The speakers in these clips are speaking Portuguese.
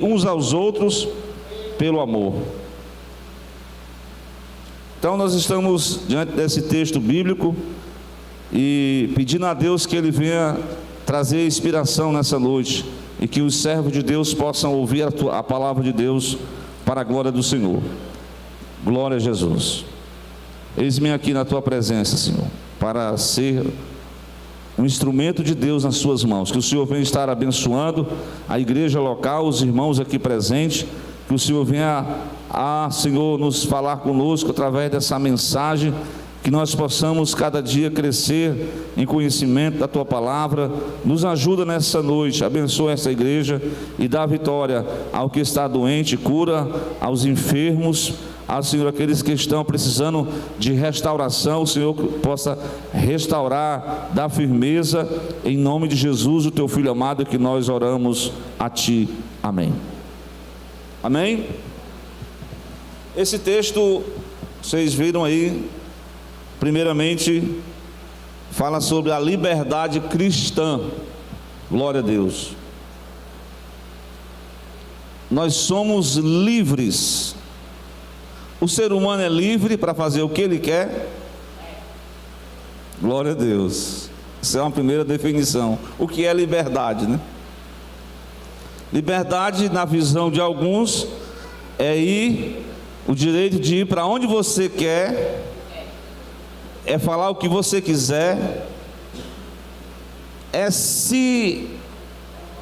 uns aos outros pelo amor. Então nós estamos diante desse texto bíblico e pedindo a Deus que Ele venha trazer inspiração nessa noite e que os servos de Deus possam ouvir a palavra de Deus para a glória do Senhor. Glória a Jesus. Eis-me aqui na Tua presença, Senhor, para ser um instrumento de Deus nas Suas mãos. Que o Senhor venha estar abençoando a igreja local, os irmãos aqui presentes. Que o Senhor venha, Senhor, nos falar conosco através dessa mensagem. Que nós possamos cada dia crescer em conhecimento da Tua palavra. Nos ajuda nessa noite, abençoa essa igreja e dá vitória ao que está doente, cura aos enfermos, Senhor, aqueles que estão precisando de restauração. O Senhor possa restaurar, dar firmeza, em nome de Jesus, o Teu Filho amado, que nós oramos a Ti. Amém. Amém? Esse texto, vocês viram aí, primeiramente, fala sobre a liberdade cristã. Glória a Deus. Nós somos livres. O ser humano é livre para fazer o que ele quer? Glória a Deus. Essa é uma primeira definição. O que é liberdade, né? Liberdade, na visão de alguns, é o direito de ir para onde você quer, é falar o que você quiser, é se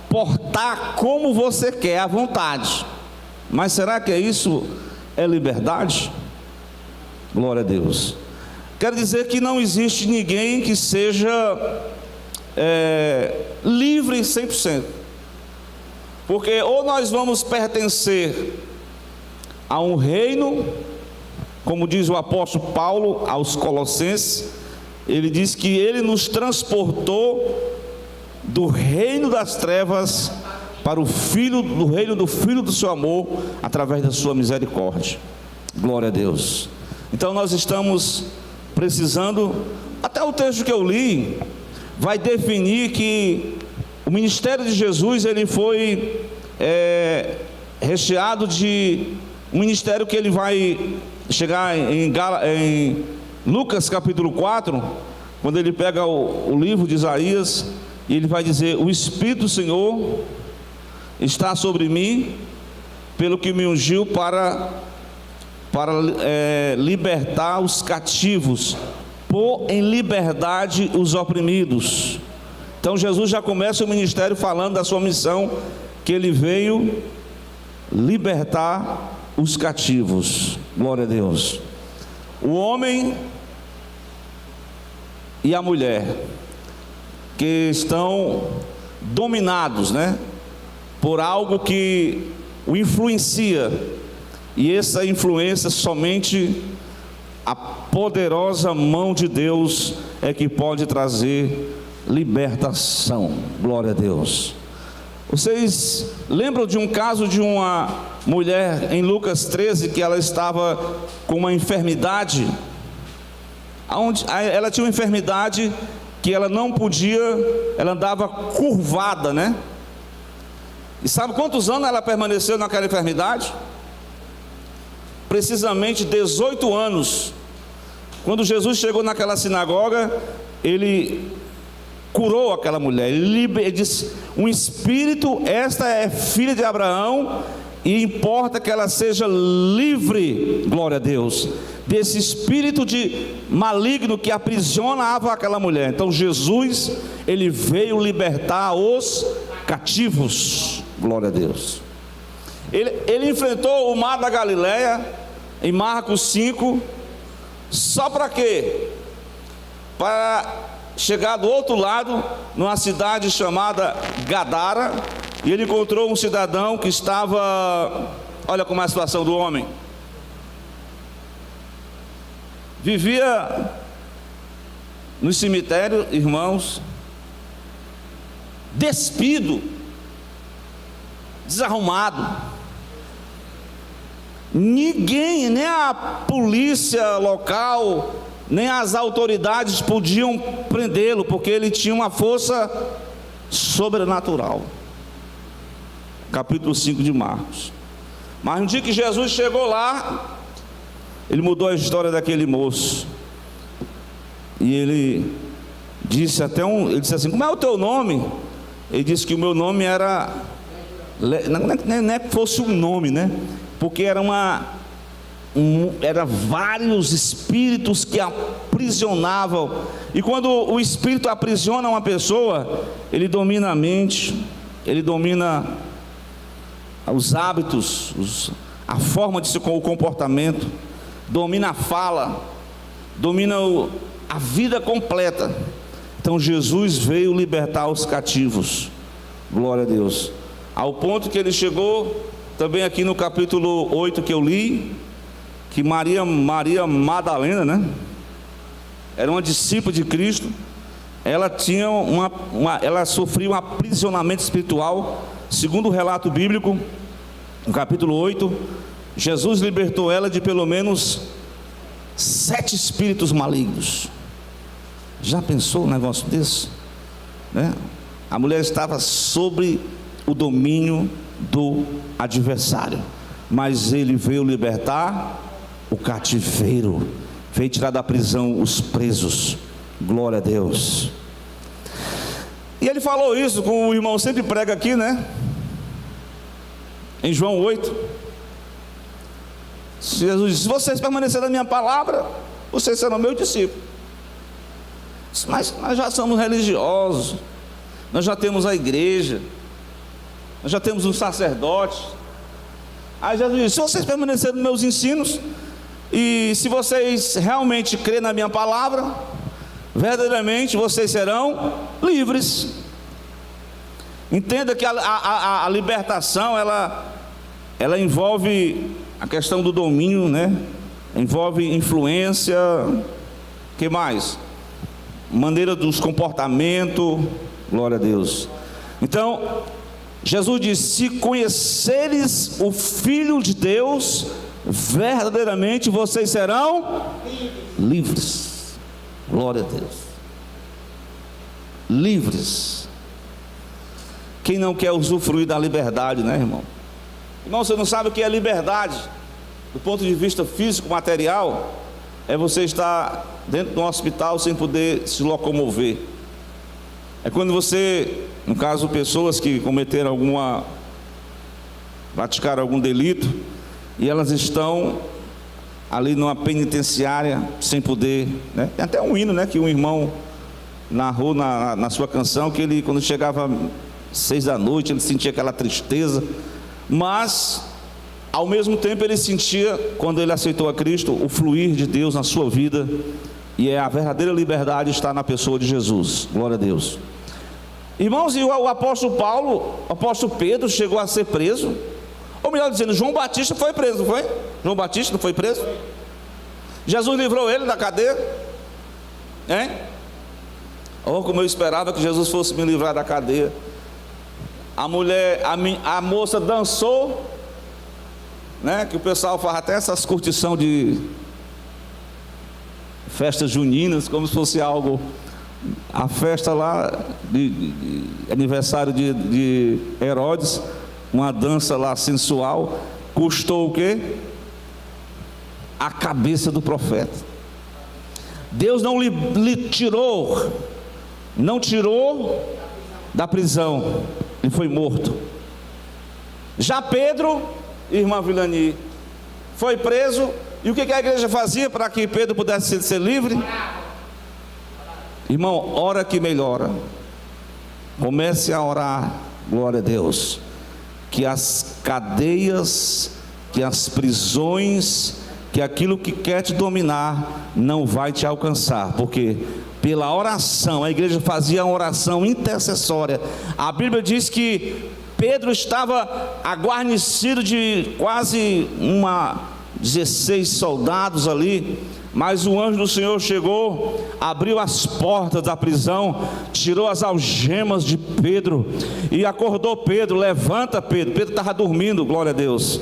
portar como você quer, à vontade. Mas será que é isso? É liberdade? Glória a Deus. Quero dizer que não existe ninguém que seja livre 100%. Porque ou nós vamos pertencer a um reino, como diz o apóstolo Paulo aos Colossenses, ele diz que ele nos transportou do reino das trevas para do reino do Filho do seu amor, através da sua misericórdia. Glória a Deus. Então nós estamos precisando, até o texto que eu li vai definir que o ministério de Jesus, ele foi recheado de um ministério que ele vai chegar em Lucas capítulo 4, quando ele pega o livro de Isaías, e ele vai dizer: o Espírito do Senhor está sobre mim, pelo que me ungiu para libertar os cativos, pôr em liberdade os oprimidos. Então Jesus já começa o ministério falando da sua missão, que ele veio libertar os cativos. Glória a Deus. O homem e a mulher que estão dominados, por algo que o influencia, e essa influência somente a poderosa mão de Deus é que pode trazer libertação. Glória a Deus. Vocês lembram de um caso de uma mulher em Lucas 13, que ela estava com uma enfermidade, ela tinha uma enfermidade que ela não podia, ela andava curvada, E sabe quantos anos ela permaneceu naquela enfermidade? Precisamente 18 anos. Quando Jesus chegou naquela sinagoga, ele curou aquela mulher. Ele disse: um espírito, esta é filha de Abraão, e importa que ela seja livre, glória a Deus, desse espírito de maligno que aprisionava aquela mulher. Então Jesus, ele veio libertar os cativos. Glória a Deus. Ele enfrentou o mar da Galileia em Marcos 5. Só para quê? Para chegar do outro lado, numa cidade chamada Gadara, e ele encontrou um cidadão que estava, olha como é a situação do homem, vivia no cemitério, irmãos, despido, desarrumado. Ninguém, nem a polícia local, nem as autoridades podiam prendê-lo, porque ele tinha uma força sobrenatural. capítulo 5 de Marcos. Mas no dia que Jesus chegou lá, ele mudou a história daquele moço. E ele disse ele disse assim: como é o teu nome? Ele disse que o meu nome era, não é que fosse um nome, né? Porque era vários espíritos que aprisionavam. E quando o espírito aprisiona uma pessoa, ele domina a mente, ele domina os hábitos, a forma de o comportamento, domina a fala, domina a vida completa. Então Jesus veio libertar os cativos, glória a Deus, ao ponto que ele chegou também aqui no capítulo 8 que eu li, que Maria Madalena, né, era uma discípula de Cristo. Ela tinha ela sofria um aprisionamento espiritual. Segundo o relato bíblico, no capítulo 8, Jesus libertou ela de pelo menos 7 espíritos malignos. Já pensou um negócio desse? Né? A mulher estava sob o domínio do adversário, mas ele veio libertar o cativeiro, veio tirar da prisão os presos. Glória a Deus. E ele falou isso, como o irmão sempre prega aqui, né? Em João 8, Jesus disse: se vocês permanecerem na minha palavra, vocês serão meus discípulos. Mas nós já somos religiosos, nós já temos a igreja, nós já temos um sacerdote. Aí Jesus disse: se vocês permanecerem nos meus ensinos, e se vocês realmente crerem na minha palavra, verdadeiramente vocês serão livres. Entenda que a libertação, ela envolve a questão do domínio, né? Envolve influência, que mais? Maneira dos comportamentos, glória a Deus. Então, Jesus disse: se conheceres o Filho de Deus, verdadeiramente vocês serão livres. Glória a Deus. Livres. Quem não quer usufruir da liberdade, né, irmão? Irmão, você não sabe o que é liberdade do ponto de vista físico, material? É você estar dentro de um hospital sem poder se locomover. É quando você, no caso, pessoas que praticaram algum delito, e elas estão ali numa penitenciária sem poder, né? Tem até um hino, né, que um irmão narrou na sua canção, que ele, quando chegava 6 da noite, ele sentia aquela tristeza, mas ao mesmo tempo ele sentia, quando ele aceitou a Cristo, o fluir de Deus na sua vida. E a verdadeira liberdade está na pessoa de Jesus. Glória a Deus. Irmãos, e o apóstolo Paulo, o apóstolo Pedro chegou a ser preso. Ou melhor dizendo, João Batista foi preso, não foi? João Batista não foi preso? Jesus livrou ele da cadeia? Hein? Oh, como eu esperava que Jesus fosse me livrar da cadeia. A moça dançou, né? Que o pessoal faz até essas curtição de festas juninas, como se fosse algo. A festa lá de aniversário de Herodes, uma dança lá sensual, custou o quê? A cabeça do profeta. Deus não lhe tirou, não tirou da prisão, ele foi morto. Já Pedro, irmã Vilani, foi preso. E o que a igreja fazia para que Pedro pudesse ser livre? Irmão, ora que melhora. Comece a orar, glória a Deus, que as cadeias, que as prisões, que aquilo que quer te dominar não vai te alcançar, porque pela oração, a igreja fazia uma oração intercessória. A Bíblia diz que Pedro estava aguarnecido de quase 16 soldados ali, mas o anjo do Senhor chegou, abriu as portas da prisão, tirou as algemas de Pedro e acordou Pedro. Levanta, Pedro. Pedro estava dormindo, glória a Deus.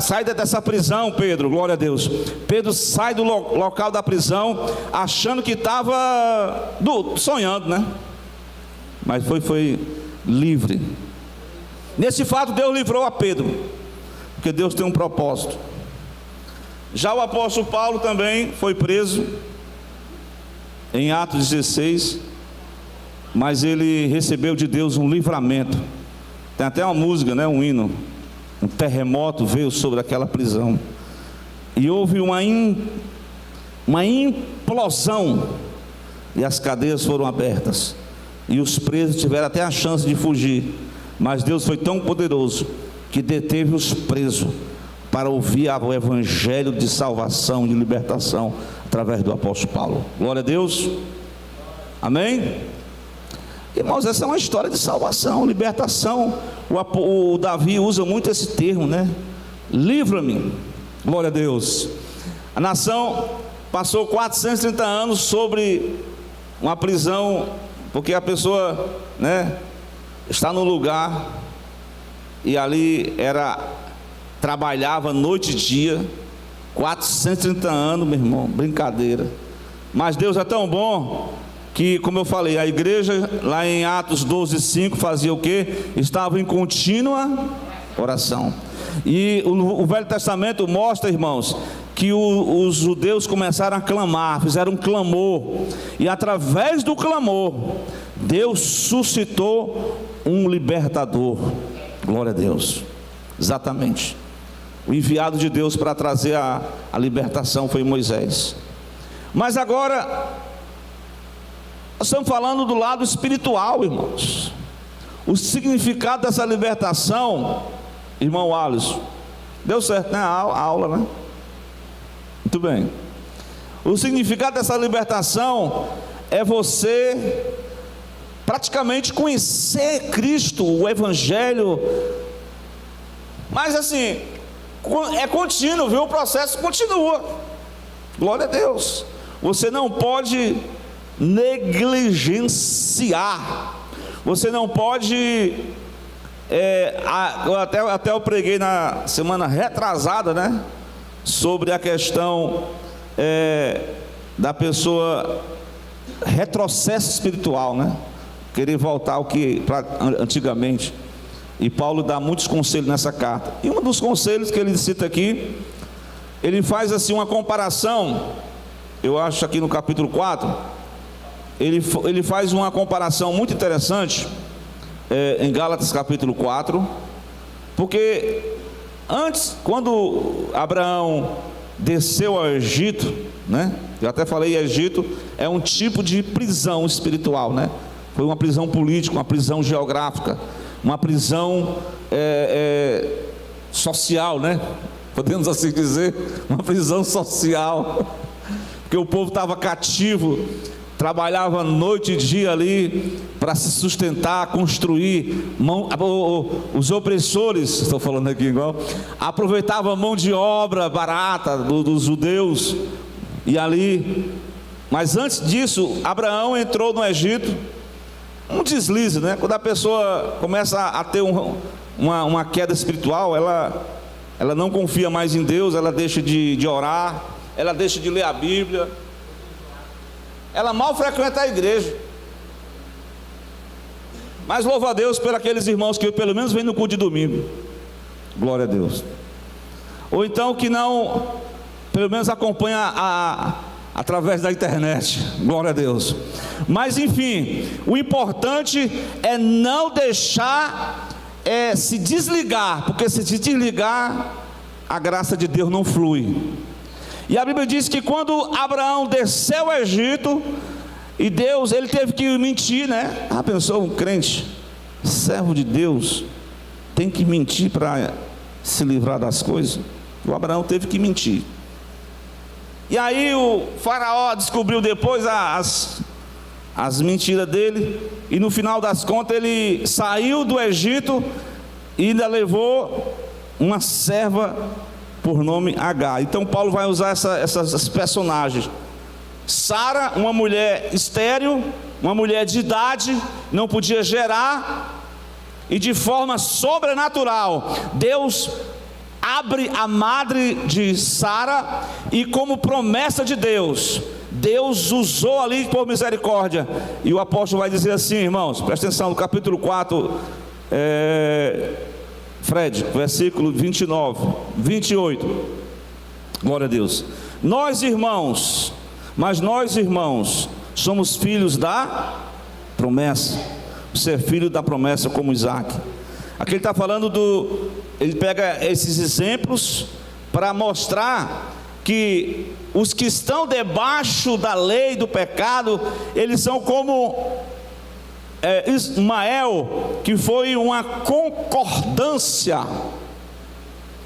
Sai dessa prisão, Pedro, glória a Deus. Pedro sai do local da prisão, achando que estava sonhando, né? Mas foi livre. Nesse fato Deus livrou a Pedro, porque Deus tem um propósito. Já o apóstolo Paulo também foi preso em Atos 16, mas ele recebeu de Deus um livramento. Tem até uma música, né, um hino. Um terremoto veio sobre aquela prisão e houve uma implosão, e as cadeias foram abertas e os presos tiveram até a chance de fugir, mas Deus foi tão poderoso que deteve os presos para ouvir o evangelho de salvação, de libertação, através do apóstolo Paulo. Glória a Deus, amém? Irmãos, essa é uma história de salvação, libertação. O Davi usa muito esse termo, né? Livra-me, glória a Deus. A nação passou 430 anos sobre uma prisão, porque a pessoa, né, está no lugar e ali trabalhava noite e dia, 430 anos, meu irmão, brincadeira. Mas Deus é tão bom que, como eu falei, a igreja lá em Atos 12:5 fazia o quê? Estava em contínua oração. E o Velho Testamento mostra, irmãos, que os judeus começaram a clamar, fizeram um clamor, e através do clamor Deus suscitou um libertador. Glória a Deus. Exatamente. O enviado de Deus para trazer a libertação foi Moisés. Mas agora nós estamos falando do lado espiritual, irmãos. O significado dessa libertação, irmão Alisson, deu certo, né? A aula, né? Muito bem. O significado dessa libertação é você praticamente conhecer Cristo, o Evangelho. Mas assim, é contínuo, viu? O processo continua. Glória a Deus. Você não pode negligenciar. Você não pode até eu preguei na semana retrasada, né, sobre a questão da pessoa retrocesso espiritual, né, querer voltar ao que antigamente. E Paulo dá muitos conselhos nessa carta, e um dos conselhos que ele cita aqui, ele faz assim uma comparação. Eu acho aqui no capítulo 4, ele faz uma comparação muito interessante, em Gálatas capítulo 4, porque antes, quando Abraão desceu ao Egito, né, eu até falei, Egito é um tipo de prisão espiritual, né, foi uma prisão política, uma prisão geográfica, uma prisão social, né, podemos assim dizer, uma prisão social, porque o povo estava cativo, trabalhava noite e dia ali para se sustentar, construir. Os opressores, estou falando aqui igual, aproveitavam a mão de obra barata dos judeus, e ali. Mas antes disso, Abraão entrou no Egito, um deslize, né? Quando a pessoa começa a ter uma queda espiritual, ela não confia mais em Deus, ela deixa de orar, ela deixa de ler a Bíblia, ela mal frequenta a igreja. Mas louva a Deus por aqueles irmãos que pelo menos vêm no culto de domingo, glória a Deus, ou então que não, pelo menos acompanha através da internet, glória a Deus. Mas enfim, o importante é não deixar se desligar, porque se desligar, a graça de Deus não flui. E a Bíblia diz que quando Abraão desceu ao Egito, e Deus, ele teve que mentir, né? Pensou, um crente, servo de Deus, tem que mentir para se livrar das coisas? O Abraão teve que mentir. E aí o faraó descobriu depois as mentiras dele, e no final das contas ele saiu do Egito e ainda levou uma serva por nome Agar. Então Paulo vai usar essas personagens. Sara, uma mulher estéril, uma mulher de idade, não podia gerar, e de forma sobrenatural Deus abre a madre de Sara, e como promessa de Deus, Deus usou ali por misericórdia. E o apóstolo vai dizer assim, irmãos, presta atenção, no capítulo 4 Fred, versículo 29, 28. Glória a Deus. Nós irmãos, somos filhos da promessa. Você é filho da promessa como Isaac. Aqui ele está falando ele pega esses exemplos para mostrar que os que estão debaixo da lei do pecado, eles são como Ismael, que foi uma concordância.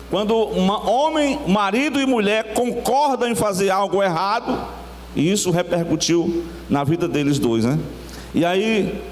Quando homem, marido e mulher concordam em fazer algo errado, e isso repercutiu na vida deles dois, né? E aí,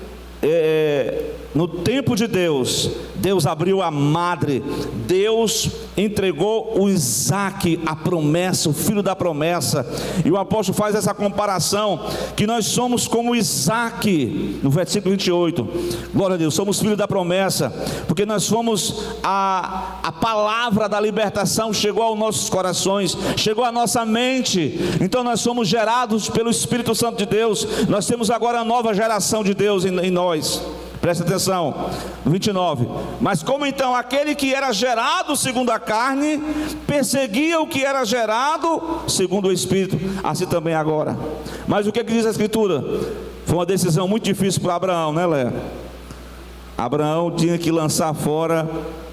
no tempo de Deus, Deus abriu a madre, Deus entregou o Isaac, a promessa, o filho da promessa. E o apóstolo faz essa comparação, que nós somos como Isaac, no versículo 28, glória a Deus, somos filhos da promessa, porque nós fomos, a palavra da libertação chegou aos nossos corações, chegou à nossa mente, então nós somos gerados pelo Espírito Santo de Deus, nós temos agora a nova geração de Deus em nós. Presta atenção, 29. Mas como então aquele que era gerado segundo a carne perseguia o que era gerado segundo o Espírito, assim também agora. Mas o que diz a Escritura? Foi uma decisão muito difícil para Abraão, né, Léa? Abraão tinha que lançar fora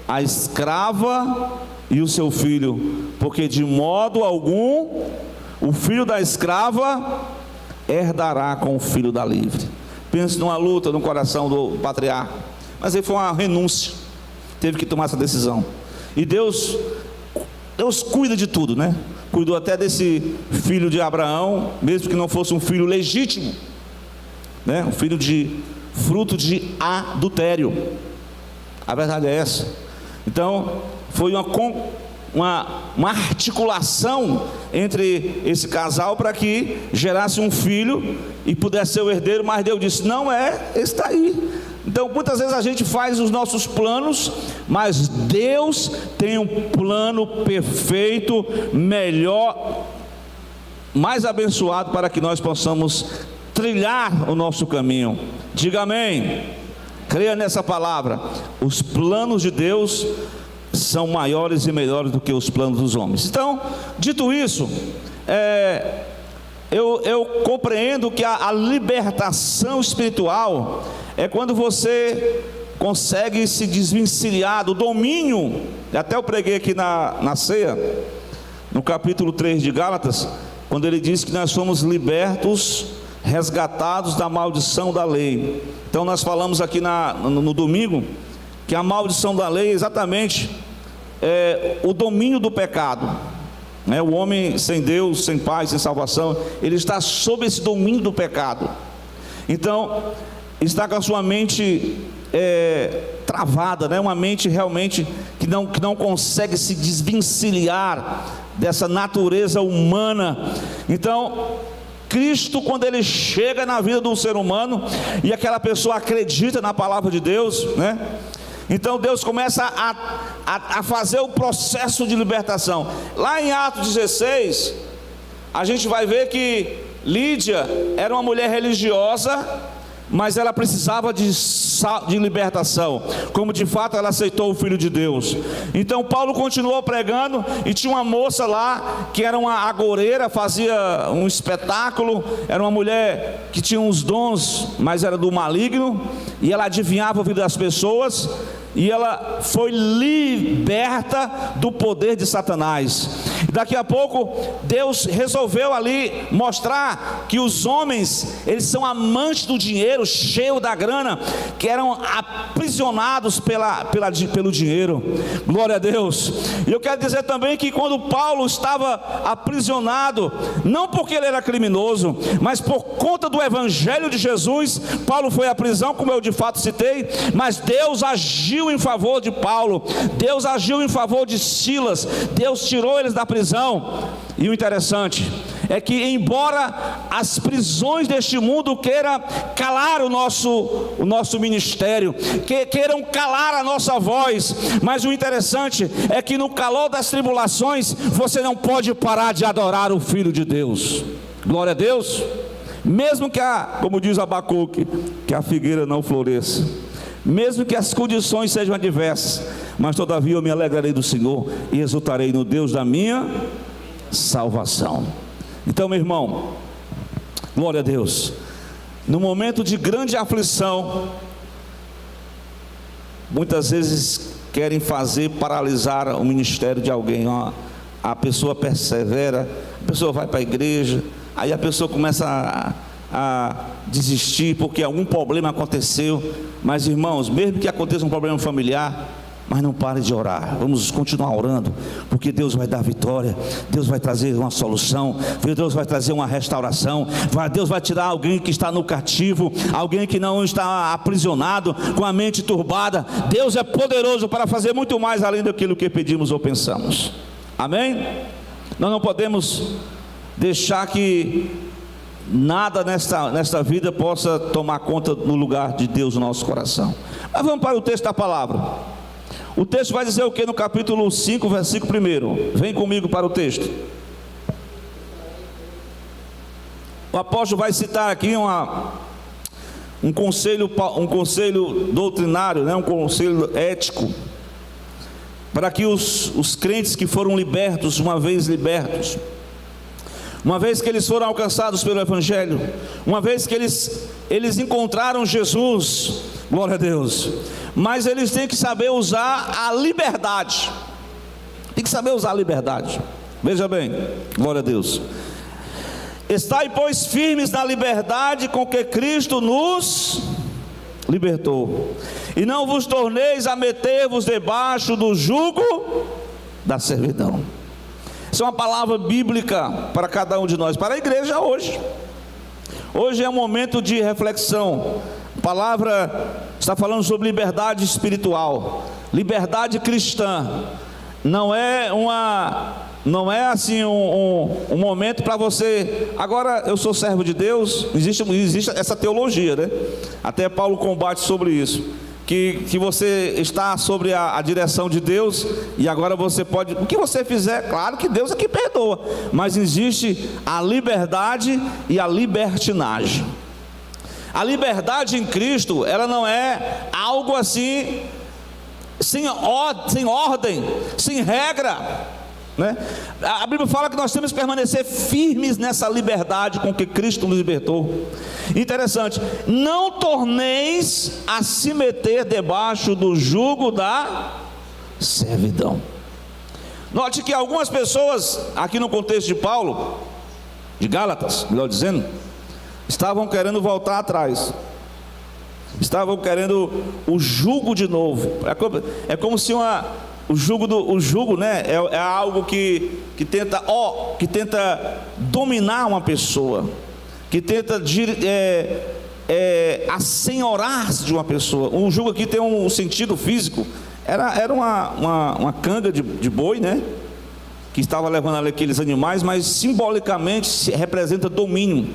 a escrava e o seu filho, porque de modo algum o filho da escrava herdará com o filho da livre. Pense numa luta no coração do patriarca, mas aí foi uma renúncia, teve que tomar essa decisão. E Deus cuida de tudo, né? Cuidou até desse filho de Abraão, mesmo que não fosse um filho legítimo, né? Um filho fruto de adultério. A verdade é essa. Então foi uma articulação entre esse casal para que gerasse um filho e pudesse ser o herdeiro, mas Deus disse: não está aí. Então muitas vezes a gente faz os nossos planos, mas Deus tem um plano perfeito, melhor, mais abençoado, para que nós possamos trilhar o nosso caminho. Diga amém. Creia nessa palavra. Os planos de Deus são maiores e melhores do que os planos dos homens. Então, dito isso, eu compreendo que a libertação espiritual é quando você consegue se desvencilhar do domínio. Até eu preguei aqui na ceia, no capítulo 3 de Gálatas, quando ele diz que nós somos libertos, resgatados da maldição da lei. Então nós falamos aqui no domingo que a maldição da lei é exatamente o domínio do pecado, né? O homem sem Deus, sem paz, sem salvação, ele está sob esse domínio do pecado. Então está com a sua mente travada, né? Uma mente realmente que não consegue se desvencilhar dessa natureza humana. Então Cristo, quando ele chega na vida do ser humano e aquela pessoa acredita na palavra de Deus, né? Então Deus começa a fazer o processo de libertação. Lá em Atos 16, a gente vai ver que Lídia era uma mulher religiosa, mas ela precisava de libertação, como de fato ela aceitou o Filho de Deus. Então Paulo continuou pregando, e tinha uma moça lá, que era uma agoureira, fazia um espetáculo, era uma mulher que tinha uns dons, mas era do maligno, e ela adivinhava a vida das pessoas, e ela foi liberta do poder de Satanás. Daqui a pouco Deus resolveu ali mostrar que os homens, eles são amantes do dinheiro, cheios da grana, que eram aprisionados pelo dinheiro. Glória a Deus. E eu quero dizer também que quando Paulo estava aprisionado, não porque ele era criminoso, mas por conta do evangelho de Jesus, Paulo foi à prisão, como eu de fato citei, mas Deus agiu em favor de Paulo, Deus agiu em favor de Silas, Deus tirou eles da prisão. E o interessante é que, embora as prisões deste mundo queiram calar o nosso ministério, queiram calar a nossa voz, mas o interessante é que no calor das tribulações, você não pode parar de adorar o Filho de Deus. Glória a Deus. Mesmo que como diz Abacuque, que a figueira não floresça, mesmo que as condições sejam adversas, mas todavia eu me alegrarei do Senhor e exultarei no Deus da minha salvação. Então, meu irmão, glória a Deus, no momento de grande aflição, muitas vezes querem paralisar o ministério de alguém. A pessoa persevera, a pessoa vai para a igreja, aí a pessoa começa a desistir porque algum problema aconteceu. Mas, irmãos, mesmo que aconteça um problema familiar, mas não pare de orar, vamos continuar orando, porque Deus vai dar vitória, Deus vai trazer uma solução, Deus vai trazer uma restauração, Deus vai tirar alguém que está no cativo, alguém que não está aprisionado, com a mente turbada. Deus é poderoso para fazer muito mais além daquilo que pedimos ou pensamos. Amém? Nós não podemos deixar que nada nesta vida possa tomar conta no lugar de Deus no nosso coração. Mas vamos para o texto da palavra. O texto vai dizer o que no capítulo 5, versículo 1? Vem comigo para o texto. O apóstolo vai citar aqui um conselho doutrinário, né? Um conselho ético, para que os crentes que foram libertos, uma vez que eles foram alcançados pelo Evangelho, uma vez que eles encontraram Jesus, glória a Deus, mas eles têm que saber usar a liberdade. Tem que saber usar a liberdade. Veja bem, glória a Deus. Estai, pois, firmes na liberdade com que Cristo nos libertou, e não vos torneis a meter-vos debaixo do jugo da servidão. Isso é uma palavra bíblica para cada um de nós, para a igreja hoje. Hoje é um momento de reflexão. A palavra está falando sobre liberdade espiritual, liberdade cristã. Não é assim um momento para você, agora eu sou servo de Deus. Existe essa teologia, né? Até Paulo combate sobre isso, que você está sobre a direção de Deus, e agora você pode, o que você fizer, claro que Deus é que perdoa, mas existe a liberdade e a libertinagem. A liberdade em Cristo, ela não é algo assim, sem ordem, sem regra, né? A Bíblia fala que nós temos que permanecer firmes nessa liberdade com que Cristo nos libertou. Interessante, não torneis a se meter debaixo do jugo da servidão. Note que algumas pessoas, aqui no contexto de Paulo, de Gálatas, melhor dizendo, estavam querendo voltar atrás, estavam querendo o jugo de novo. É como se o jugo, né, é algo que tenta dominar uma pessoa, que tenta assenhorar-se de uma pessoa. O jugo aqui tem um sentido físico. Era uma canga de boi, né, que estava levando ali aqueles animais, mas simbolicamente representa domínio.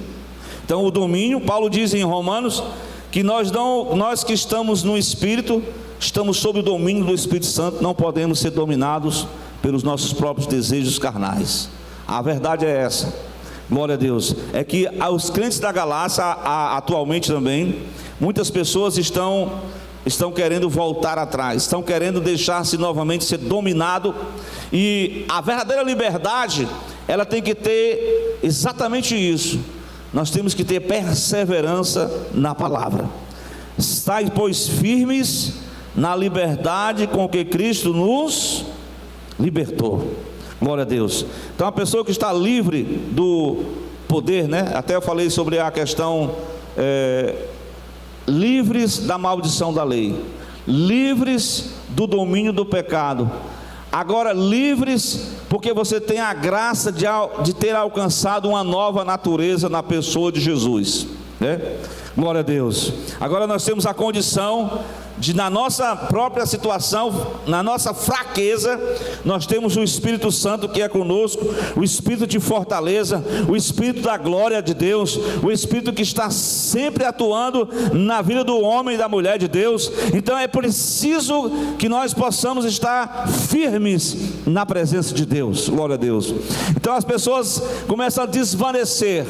Então o domínio, Paulo diz em Romanos, que nós que estamos no Espírito, estamos sob o domínio do Espírito Santo, não podemos ser dominados pelos nossos próprios desejos carnais. A verdade é essa, glória a Deus, é que os crentes da Galácia, atualmente também, muitas pessoas estão querendo voltar atrás, estão querendo deixar-se novamente ser dominado, e a verdadeira liberdade, ela tem que ter exatamente isso. Nós temos que ter perseverança na palavra. Estai, pois, firmes na liberdade com que Cristo nos libertou. Glória a Deus. Então a pessoa que está livre do poder, né? Até eu falei sobre a questão livres da maldição da lei, livres do domínio do pecado, agora livres porque você tem a graça de ter alcançado uma nova natureza na pessoa de Jesus, né? Glória a Deus. Agora nós temos a condição de, na nossa própria situação, na nossa fraqueza, nós temos o Espírito Santo que é conosco, o Espírito de fortaleza, o Espírito da glória de Deus, o Espírito que está sempre atuando na vida do homem e da mulher de Deus. Então é preciso que nós possamos estar firmes na presença de Deus, glória a Deus. Então as pessoas começam a desvanecer,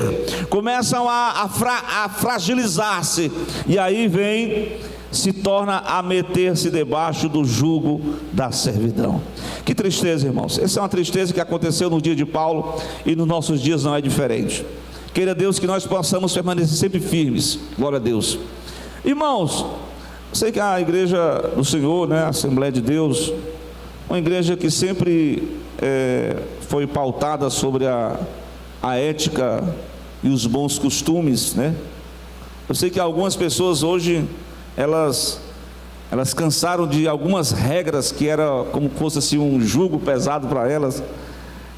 começam a fragilizar-se, e aí vem se torna a meter-se debaixo do jugo da servidão. Que tristeza, irmãos. Essa é uma tristeza que aconteceu no dia de Paulo e nos nossos dias não é diferente. Queira Deus que nós possamos permanecer sempre firmes. Glória a Deus. Irmãos, sei que a igreja do Senhor, né, a Assembleia de Deus, uma igreja que sempre foi pautada sobre a ética e os bons costumes, né? Eu sei que algumas pessoas hoje, elas cansaram de algumas regras que era como fosse assim um jugo pesado para elas,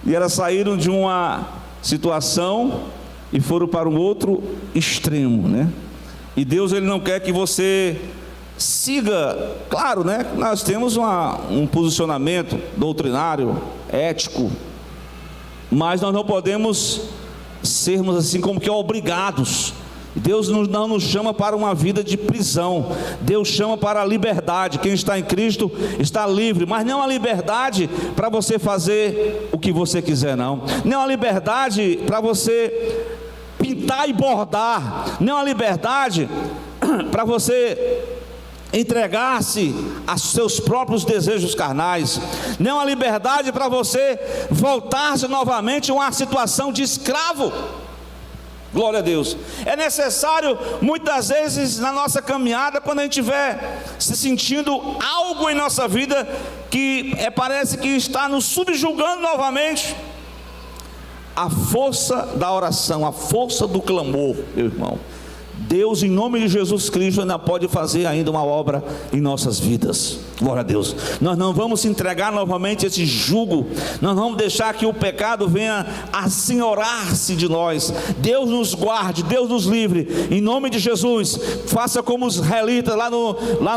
e elas saíram de uma situação e foram para um outro extremo, né? E Deus, Ele não quer que você siga, claro, né? Nós temos um posicionamento doutrinário, ético, mas nós não podemos sermos assim como que obrigados. Deus não nos chama para uma vida de prisão. Deus chama para a liberdade. Quem está em Cristo está livre, mas não a liberdade para você fazer o que você quiser, não é uma liberdade para você pintar e bordar, não é uma liberdade para você entregar-se a seus próprios desejos carnais, não é uma liberdade para você voltar-se novamente a uma situação de escravo. Glória a Deus. É necessário muitas vezes na nossa caminhada, quando a gente estiver se sentindo algo em nossa vida que parece que está nos subjugando novamente, a força da oração, a força do clamor, meu irmão, Deus, em nome de Jesus Cristo, ainda pode fazer ainda uma obra em nossas vidas. Glória a Deus. Nós não vamos entregar novamente esse jugo, nós vamos deixar que o pecado venha a senhorar-se de nós. Deus nos guarde, Deus nos livre, em nome de Jesus. Faça como os israelitas lá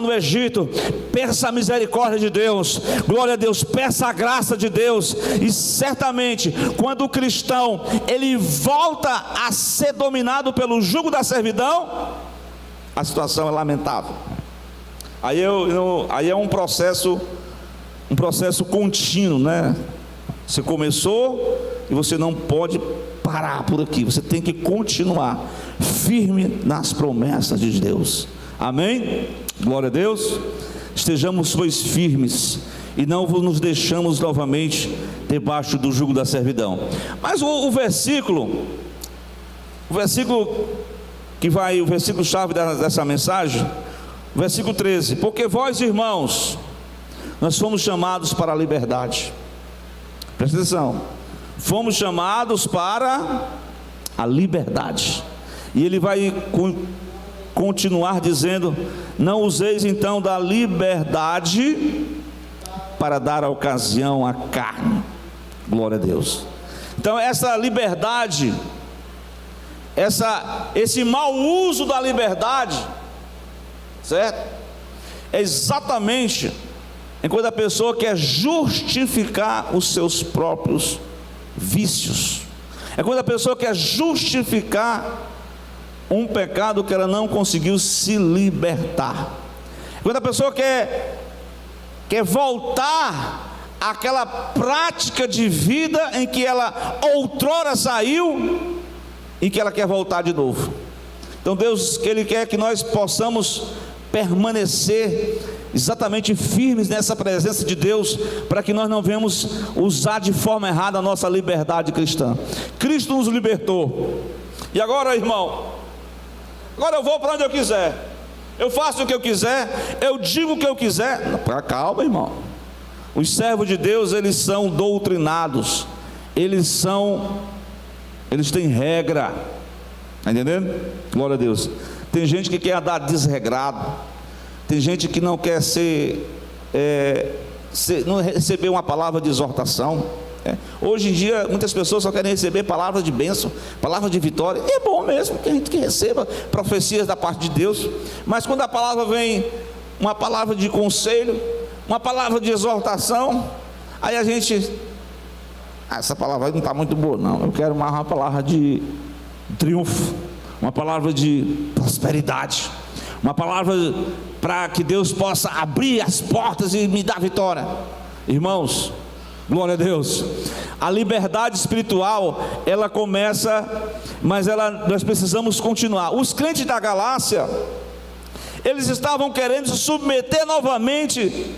no Egito, peça a misericórdia de Deus, glória a Deus, peça a graça de Deus, e certamente quando o cristão ele volta a ser dominado pelo jugo da servidão, a situação é lamentável. Aí é um processo contínuo, né? Você começou e você não pode parar por aqui, você tem que continuar firme nas promessas de Deus. Amém? Glória a Deus. Estejamos, pois, firmes e não nos deixamos novamente debaixo do jugo da servidão. Mas o versículo chave dessa mensagem, versículo 13: porque vós, irmãos, nós fomos chamados para a liberdade. Presta atenção, fomos chamados para a liberdade. E ele vai continuar dizendo: não useis então da liberdade para dar ocasião à carne. Glória a Deus. Então essa liberdade, esse mau uso da liberdade, certo? É exatamente quando a pessoa quer justificar os seus próprios vícios, é quando a pessoa quer justificar um pecado que ela não conseguiu se libertar, é quando a pessoa quer voltar àquela prática de vida em que ela outrora saiu e que ela quer voltar de novo. Então Deus, que Ele quer que nós possamos permanecer exatamente firmes nessa presença de Deus, para que nós não venhamos usar de forma errada a nossa liberdade cristã. Cristo nos libertou, e agora, irmão, agora eu vou para onde eu quiser, eu faço o que eu quiser, eu digo o que eu quiser. Calma, irmão. Os servos de Deus, eles são doutrinados, eles têm regra, está entendendo? Glória a Deus. Tem gente que quer andar desregrado, tem gente que não quer não receber uma palavra de exortação. Hoje em dia muitas pessoas só querem receber palavras de bênção, palavras de vitória. É bom mesmo que a gente receba profecias da parte de Deus, mas quando a palavra vem, uma palavra de conselho, uma palavra de exortação, aí a gente, essa palavra não está muito boa não, eu quero mais uma palavra de triunfo, uma palavra de prosperidade, uma palavra para que Deus possa abrir as portas e me dar vitória. Irmãos, glória a Deus. A liberdade espiritual, ela começa, mas nós precisamos continuar. Os crentes da Galácia, Eles estavam querendo se submeter novamente,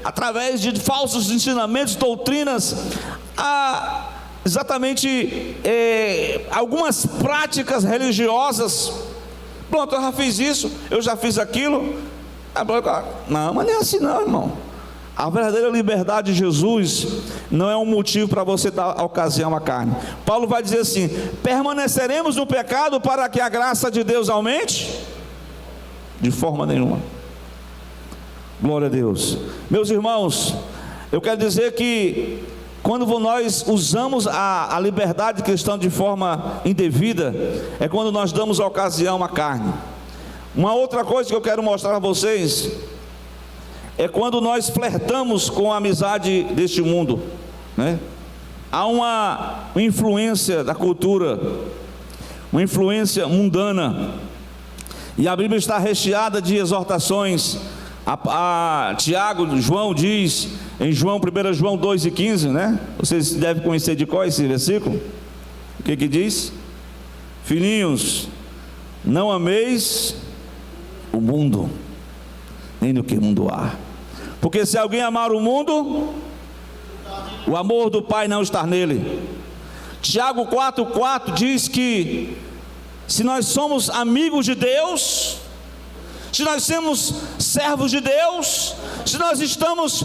através de falsos ensinamentos, doutrinas, a exatamente algumas práticas religiosas. Pronto, eu já fiz isso, eu já fiz aquilo. Não, mas não é assim não, irmão. A verdadeira liberdade de Jesus não é um motivo para você dar ocasião à carne. Paulo vai dizer assim: permaneceremos no pecado para que a graça de Deus aumente? De forma nenhuma. Glória a Deus. Meus irmãos, eu quero dizer que quando nós usamos a liberdade cristã de forma indevida, é quando nós damos ocasião à carne. Uma outra coisa que eu quero mostrar a vocês é quando nós flertamos com a amizade deste mundo, Há uma influência da cultura, uma influência mundana, e a Bíblia está recheada de exortações. Tiago, João diz em 1 João 2,15, Vocês devem conhecer de qual esse versículo? O que diz? Filhinhos, não ameis o mundo, nem no que o mundo há, porque se alguém amar o mundo, o amor do Pai não está nele. Tiago 4,4 diz que se nós somos amigos de Deus, se nós somos servos de Deus, se nós estamos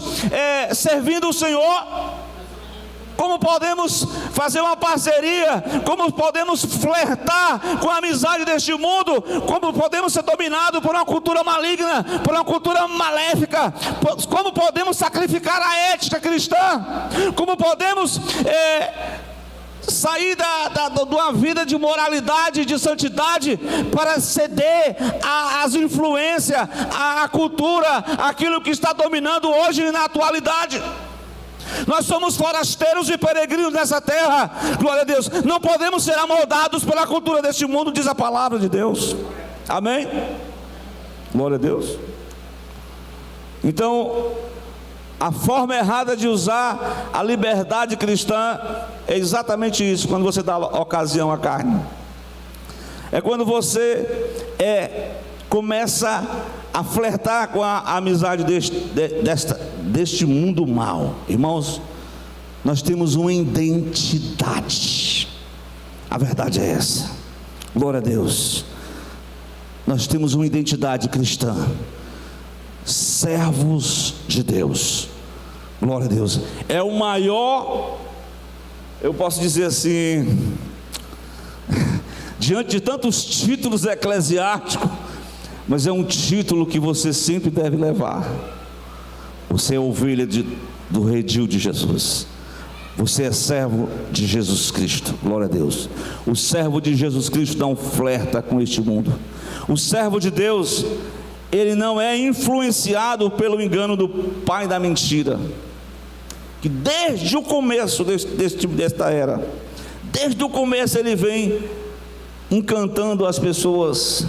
servindo o Senhor, como podemos fazer uma parceria? Como podemos flertar com a amizade deste mundo? Como podemos ser dominados por uma cultura maligna, por uma cultura maléfica? Como podemos sacrificar a ética cristã? Como podemos sair de uma vida de moralidade, de santidade, para ceder às influências, à cultura, aquilo que está dominando hoje na atualidade? Nós somos forasteiros e peregrinos nessa terra, glória a Deus. Não podemos ser amoldados pela cultura deste mundo, diz a palavra de Deus. Amém? Glória a Deus. Então, a forma errada de usar a liberdade cristã é exatamente isso, quando você dá ocasião à carne. É quando você começa a flertar com a amizade deste mundo mal. Irmãos, nós temos uma identidade. A verdade é essa. Glória a Deus. Nós temos uma identidade cristã. Servos de Deus. Glória a Deus. É o maior, eu posso dizer assim, diante de tantos títulos eclesiásticos, mas é um título que você sempre deve levar. Você é ovelha do redil de Jesus. Você é servo de Jesus Cristo. Glória a Deus. O servo de Jesus Cristo não flerta com este mundo. O servo de Deus, ele não é influenciado pelo engano do pai da mentira, que desde o começo desta era, desde o começo ele vem encantando as pessoas,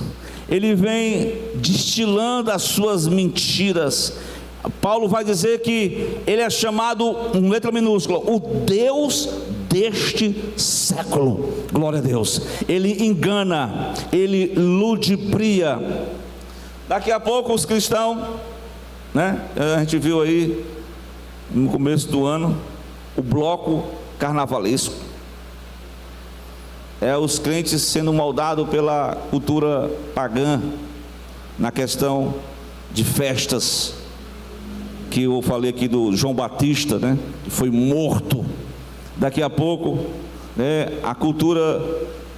ele vem destilando as suas mentiras. Paulo vai dizer que ele é chamado, com letra minúscula, o Deus deste século. Glória a Deus. Ele engana, ele ludibria. Daqui a pouco os cristãos, a gente viu aí no começo do ano o bloco carnavalesco. Os crentes sendo moldados pela cultura pagã na questão de festas, que eu falei aqui do João Batista, que foi morto. Daqui a pouco, a cultura,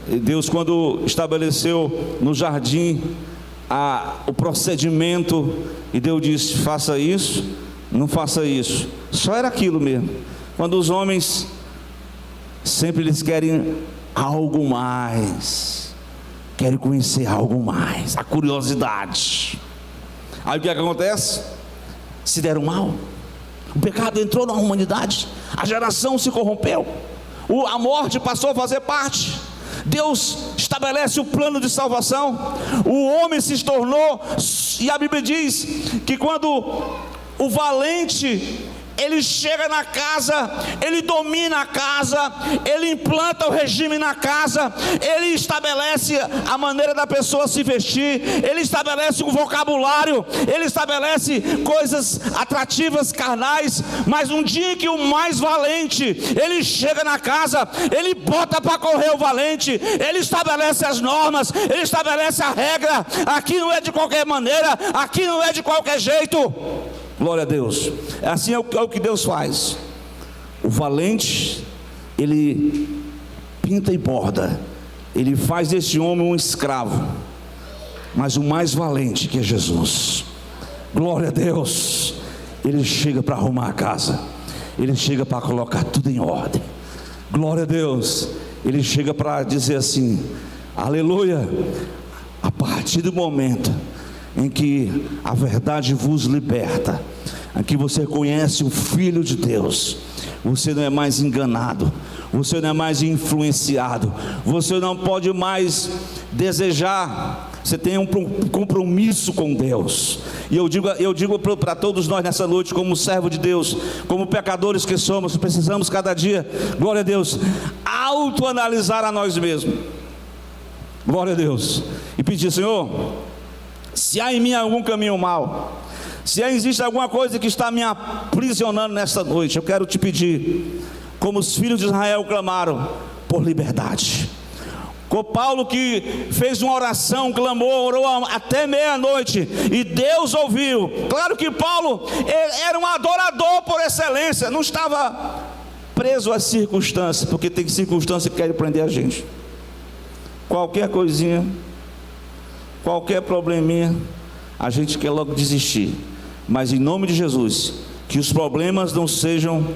Deus quando estabeleceu no jardim o procedimento, e Deus disse: faça isso, não faça isso. Só era aquilo mesmo. Quando os homens sempre eles querem algo mais, querem conhecer algo mais, a curiosidade. Aí o que acontece? Se deram mal. O pecado entrou na humanidade, a geração se corrompeu, a morte passou a fazer parte. Deus estabelece o plano de salvação, o homem se tornou, e a Bíblia diz que quando o valente ele chega na casa, ele domina a casa, ele implanta o regime na casa, ele estabelece a maneira da pessoa se vestir, ele estabelece um vocabulário, ele estabelece coisas atrativas, carnais. Mas um dia que o mais valente, ele chega na casa, ele bota para correr o valente, ele estabelece as normas, ele estabelece a regra. Aqui não é de qualquer maneira, aqui não é de qualquer jeito. Glória a Deus. Assim é o que Deus faz. O valente, ele pinta e borda, ele faz desse homem um escravo. Mas o mais valente, que é Jesus, glória a Deus, ele chega para arrumar a casa, ele chega para colocar tudo em ordem. Glória a Deus. Ele chega para dizer assim: aleluia. A partir do momento em que a verdade vos liberta, em que você conhece o Filho de Deus, você não é mais enganado, você não é mais influenciado, você não pode mais desejar. Você tem um compromisso com Deus. E eu digo para todos nós nessa noite, como servo de Deus, como pecadores que somos, precisamos cada dia, glória a Deus, autoanalisar a nós mesmos. Glória a Deus. E pedir: Senhor, se há em mim algum caminho mau, se existe alguma coisa que está me aprisionando nesta noite, eu quero te pedir, como os filhos de Israel clamaram por liberdade. Com Paulo, que fez uma oração, clamou, orou até meia-noite, e Deus ouviu. Claro que Paulo era um adorador por excelência, não estava preso às circunstâncias, porque tem circunstâncias que querem prender a gente. Qualquer coisinha, qualquer probleminha, a gente quer logo desistir. Mas em nome de Jesus, que os problemas não sejam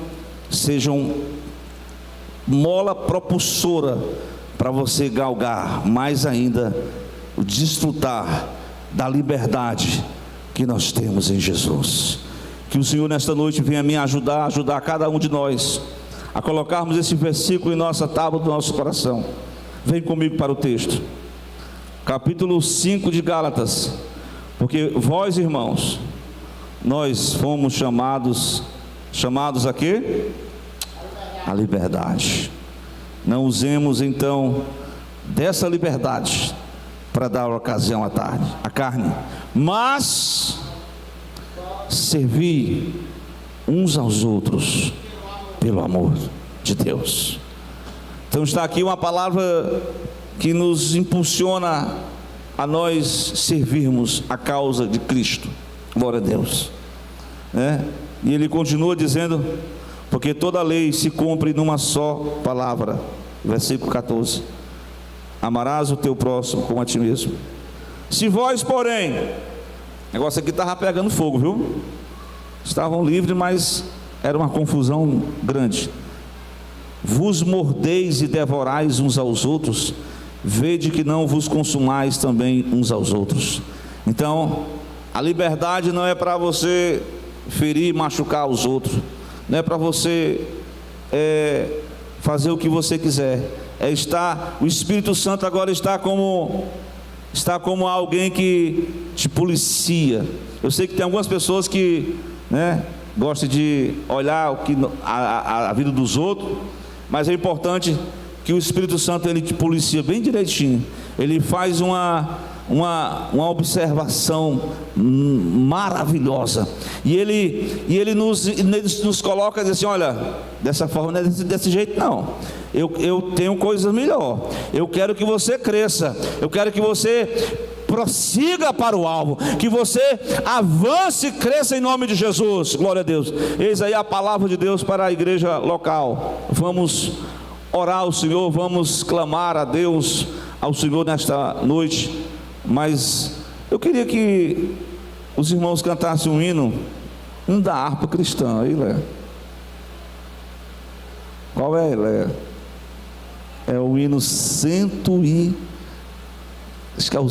mola propulsora para você galgar mais ainda o desfrutar da liberdade que nós temos em Jesus. Que o Senhor nesta noite venha me ajudar cada um de nós a colocarmos esse versículo em nossa tábua do nosso coração. Vem comigo para o texto, capítulo 5 de Gálatas. Porque vós, irmãos, nós fomos chamados a quê? A liberdade. Não usemos então dessa liberdade para dar ocasião à carne, mas servir uns aos outros pelo amor de Deus. Então está aqui uma palavra que nos impulsiona a nós servirmos a causa de Cristo. Glória a Deus, E ele continua dizendo: porque toda a lei se cumpre numa só palavra. Versículo 14: amarás o teu próximo como a ti mesmo. Se vós, porém, o negócio aqui estava pegando fogo, viu? Estavam livres, mas era uma confusão grande. Vos mordeis e devorais uns aos outros, vede que não vos consumais também uns aos outros. Então, a liberdade não é para você ferir e machucar os outros, não é para você fazer o que você quiser. O Espírito Santo agora está como alguém que te policia. Eu sei que tem algumas pessoas que gostam de olhar a vida dos outros, mas é importante que o Espírito Santo, ele te policia bem direitinho. Ele faz uma observação maravilhosa, e ele nos coloca e diz assim: olha, dessa forma não é desse jeito não, eu tenho coisas melhor, eu quero que você cresça, eu quero que você prossiga para o alvo, que você avance e cresça em nome de Jesus. Glória a Deus. Eis aí a palavra de Deus para a igreja local. Vamos orar ao Senhor, vamos clamar a Deus, ao Senhor nesta noite. Mas eu queria que os irmãos cantassem um hino da harpa cristã. Aí, Léa. Qual é, Léa? É o hino acho que é o